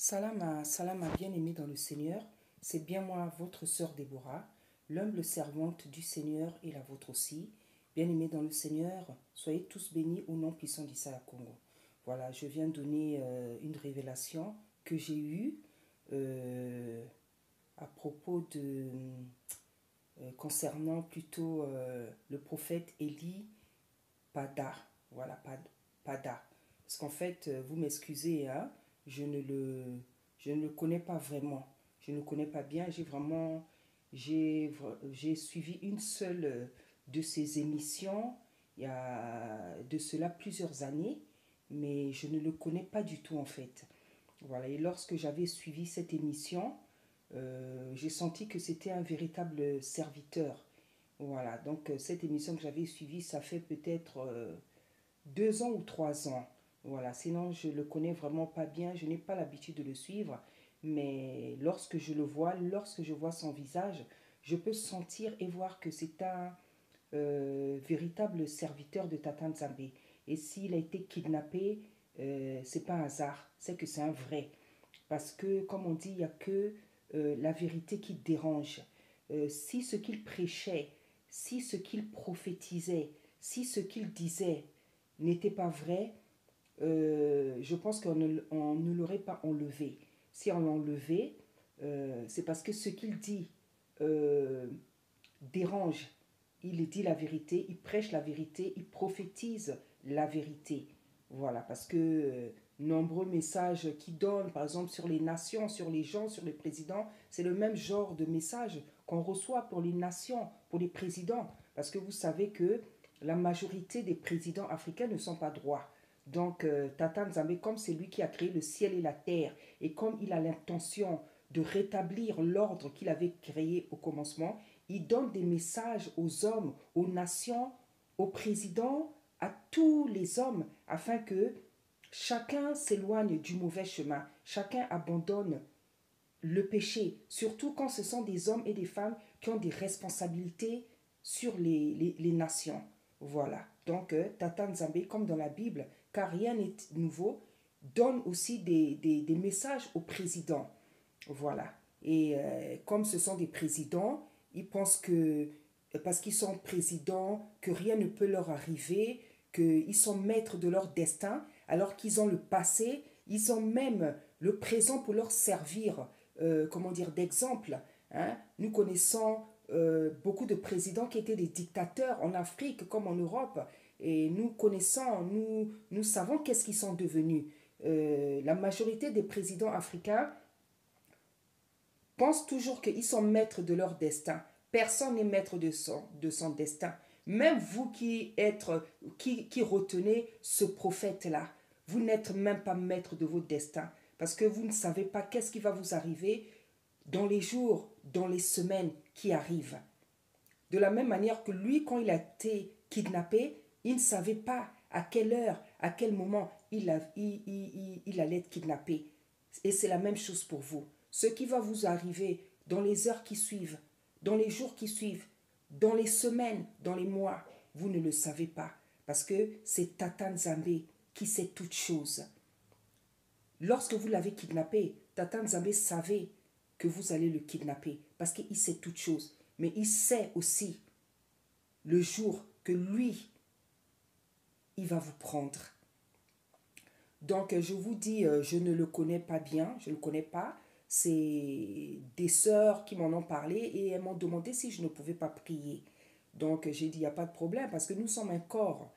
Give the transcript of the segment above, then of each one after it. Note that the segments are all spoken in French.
Salam à bien-aimés dans le Seigneur, c'est bien moi, votre sœur Déborah, l'humble servante du Seigneur et la vôtre aussi. Bien-aimés dans le Seigneur, soyez tous bénis au nom puissant d'Issaïa Congo. Voilà, je viens donner une révélation que j'ai eue à propos de, concernant plutôt le prophète Élie Pada. Voilà, Pada. Parce qu'en fait, vous m'excusez, hein, je ne le, je ne le connais pas vraiment. Je ne le connais pas bien. J'ai suivi une seule de ses émissions il y a de cela plusieurs années, mais je ne le connais pas du tout en fait. Voilà. Et lorsque j'avais suivi cette émission, j'ai senti que c'était un véritable serviteur. Voilà. Donc cette émission que j'avais suivie, ça fait peut-être 2 ans ou 3 ans. Voilà, sinon je le connais vraiment pas bien, je n'ai pas l'habitude de le suivre, mais lorsque je le vois, lorsque je vois son visage, je peux sentir et voir que c'est un véritable serviteur de Tata Nzambe. Et s'il a été kidnappé, c'est pas un hasard, c'est que c'est un vrai. Parce que, comme on dit, il n'y a que la vérité qui dérange. Si ce qu'il prêchait, si ce qu'il prophétisait, si ce qu'il disait n'était pas vrai, je pense on ne l'aurait pas enlevé. Si on l'enlevait, c'est parce que ce qu'il dit euh, dérange. Il dit la vérité, il prêche la vérité, il prophétise la vérité. Voilà, parce que nombreux messages qu'il donne, par exemple sur les nations, sur les gens, sur les présidents, c'est le même genre de message qu'on reçoit pour les nations, pour les présidents. Parce que vous savez que la majorité des présidents africains ne sont pas droits. Donc, Tata Nzambe, comme c'est lui qui a créé le ciel et la terre, et comme il a l'intention de rétablir l'ordre qu'il avait créé au commencement, il donne des messages aux hommes, aux nations, aux présidents, à tous les hommes, afin que chacun s'éloigne du mauvais chemin, chacun abandonne le péché, surtout quand ce sont des hommes et des femmes qui ont des responsabilités sur les nations. Voilà. Donc, Tata Nzambe, comme dans la Bible, car rien n'est nouveau, donne aussi des messages aux présidents. Voilà. Et comme ce sont des présidents, ils pensent que parce qu'ils sont présidents, que rien ne peut leur arriver, qu'ils sont maîtres de leur destin, alors qu'ils ont le passé, ils ont même le présent pour leur servir, comment dire, d'exemple. Hein. Nous connaissons beaucoup de présidents qui étaient des dictateurs en Afrique comme en Europe, et nous connaissons, nous savons qu'est-ce qu'ils sont devenus. La majorité des présidents africains pensent toujours qu'ils sont maîtres de leur destin. Personne n'est maître de son destin. Même vous qui retenez ce prophète-là, vous n'êtes même pas maître de votre destin. Parce que vous ne savez pas qu'est-ce qui va vous arriver dans les jours, dans les semaines qui arrivent. De la même manière que lui, quand il a été kidnappé, il ne savait pas à quelle heure, à quel moment il allait être kidnappé. Et c'est la même chose pour vous. Ce qui va vous arriver dans les heures qui suivent, dans les jours qui suivent, dans les semaines, dans les mois, vous ne le savez pas. Parce que c'est Tata Nzambe qui sait toutes choses. Lorsque vous l'avez kidnappé, Tata Nzambe savait que vous allez le kidnapper parce qu'il sait toutes choses. Mais il sait aussi le jour que lui, il va vous prendre. Donc, je vous dis, je ne le connais pas bien, je ne le connais pas. C'est des sœurs qui m'en ont parlé et elles m'ont demandé si je ne pouvais pas prier. Donc, j'ai dit, il n'y a pas de problème parce que nous sommes un corps.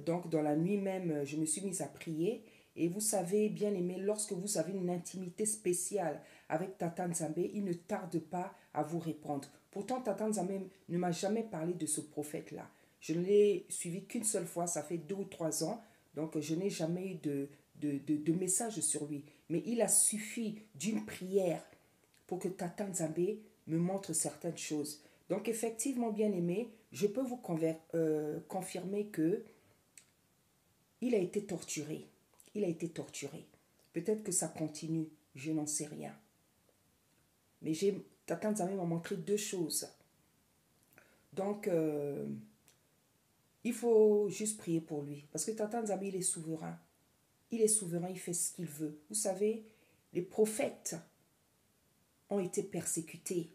Donc, dans la nuit même, je me suis mise à prier. Et vous savez, bien aimé, lorsque vous avez une intimité spéciale avec Tata Nzambe, il ne tarde pas à vous répondre. Pourtant, Tata Nzambe ne m'a jamais parlé de ce prophète-là. Je ne l'ai suivi qu'une seule fois, ça fait 2 ou 3 ans. Donc, je n'ai jamais eu de message sur lui. Mais il a suffi d'une prière pour que Tata Nzambe me montre certaines choses. Donc, effectivement, bien aimé, je peux vous confirmer que il a été torturé. Il a été torturé. Peut-être que ça continue, je n'en sais rien. Mais Tata Nzambe m'a montré 2 choses. Donc, il faut juste prier pour lui. Parce que Tata Nzambe, il est souverain. Il est souverain, il fait ce qu'il veut. Vous savez, Les prophètes ont été persécutés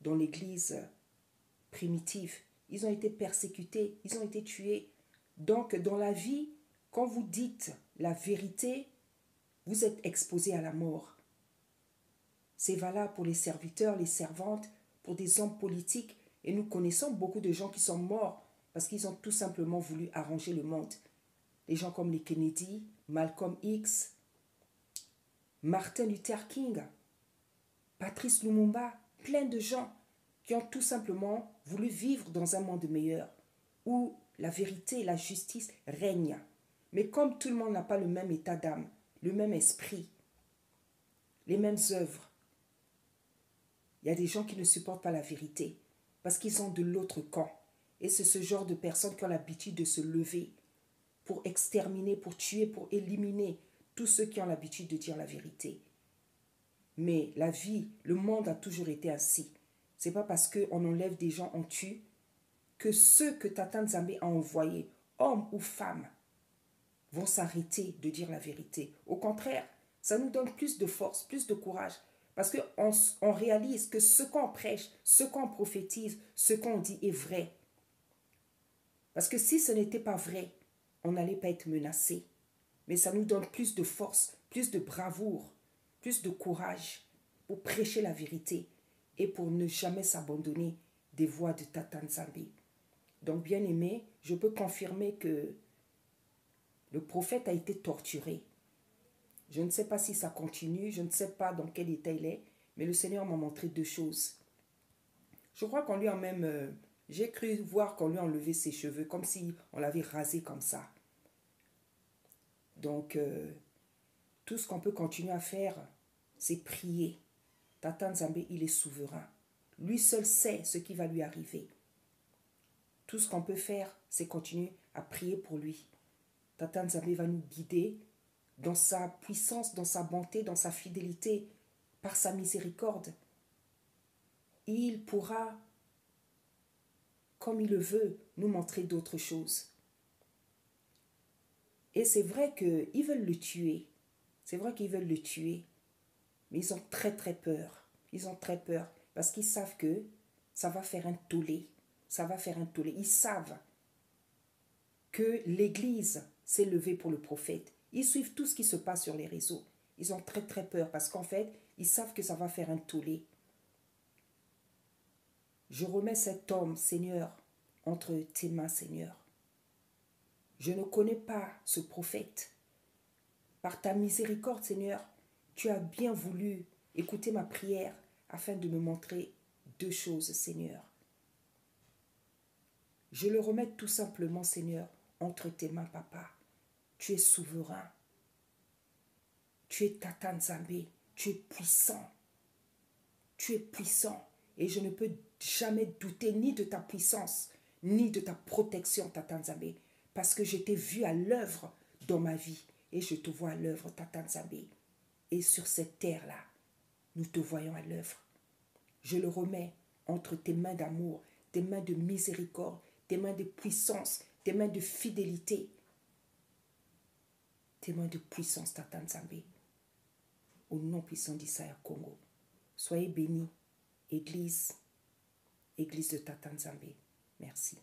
dans l'église primitive. Ils ont été persécutés, ils ont été tués. Donc, dans la vie, quand vous dites la vérité, vous êtes exposé à la mort. C'est valable pour les serviteurs, les servantes, pour des hommes politiques. Et nous connaissons beaucoup de gens qui sont morts parce qu'ils ont tout simplement voulu arranger le monde. Des gens comme les Kennedy, Malcolm X, Martin Luther King, Patrice Lumumba, plein de gens qui ont tout simplement voulu vivre dans un monde meilleur, où la vérité et la justice règnent. Mais comme tout le monde n'a pas le même état d'âme, le même esprit, les mêmes œuvres, il y a des gens qui ne supportent pas la vérité parce qu'ils sont de l'autre camp. Et c'est ce genre de personnes qui ont l'habitude de se lever pour exterminer, pour tuer, pour éliminer tous ceux qui ont l'habitude de dire la vérité. Mais la vie, le monde a toujours été ainsi. Ce n'est pas parce qu'on enlève des gens, on tue, que ceux que Tata Nzambe a envoyés, hommes ou femmes, vont s'arrêter de dire la vérité. Au contraire, ça nous donne plus de force, plus de courage. Parce qu'on réalise que ce qu'on prêche, ce qu'on prophétise, ce qu'on dit est vrai. Parce que si ce n'était pas vrai, on n'allait pas être menacé. Mais ça nous donne plus de force, plus de bravoure, plus de courage pour prêcher la vérité et pour ne jamais s'abandonner des voies de Tata Nzambe. Donc, bien aimé, je peux confirmer que le prophète a été torturé. Je ne sais pas si ça continue, je ne sais pas dans quel état il est, mais le Seigneur m'a montré deux choses. Je crois qu'on lui a même... j'ai cru voir qu'on lui a enlevé ses cheveux, comme si on l'avait rasé comme ça. Donc, tout ce qu'on peut continuer à faire, c'est prier. Tata Nzambe, il est souverain. Lui seul sait ce qui va lui arriver. Tout ce qu'on peut faire, c'est continuer à prier pour lui. Tata Nzambe va nous guider dans sa puissance, dans sa bonté, dans sa fidélité, par sa miséricorde. Il pourra, comme il le veut, nous montrer d'autres choses. Et c'est vrai qu'ils veulent le tuer. C'est vrai qu'ils veulent le tuer. Mais ils ont très très peur. Ils ont très peur parce qu'ils savent que ça va faire un tollé. Ça va faire un tollé. Ils savent que l'Église s'est levée pour le prophète. Ils suivent tout ce qui se passe sur les réseaux. Ils ont très très peur parce qu'en fait, ils savent que ça va faire un tollé. Je remets cet homme, Seigneur, entre tes mains, Seigneur. Je ne connais pas ce prophète. Par ta miséricorde, Seigneur, tu as bien voulu écouter ma prière afin de me montrer deux choses, Seigneur. Je le remets tout simplement, Seigneur, entre tes mains, Papa. Tu es souverain. Tu es Tata Nzambe. Tu es puissant. Tu es puissant. Et je ne peux jamais douter ni de ta puissance, ni de ta protection, Tata Nzambe. Parce que je t'ai vu à l'œuvre dans ma vie. Et je te vois à l'œuvre, Tata Nzambe. Et sur cette terre-là, nous te voyons à l'œuvre. Je le remets entre tes mains d'amour, tes mains de miséricorde, tes mains de puissance, tes mains de fidélité, tes mains de puissance, Tata Nzambe. Au nom puissant d'Issaïa Congo. Soyez bénis, Église, Église de Tata Nzambe. Merci.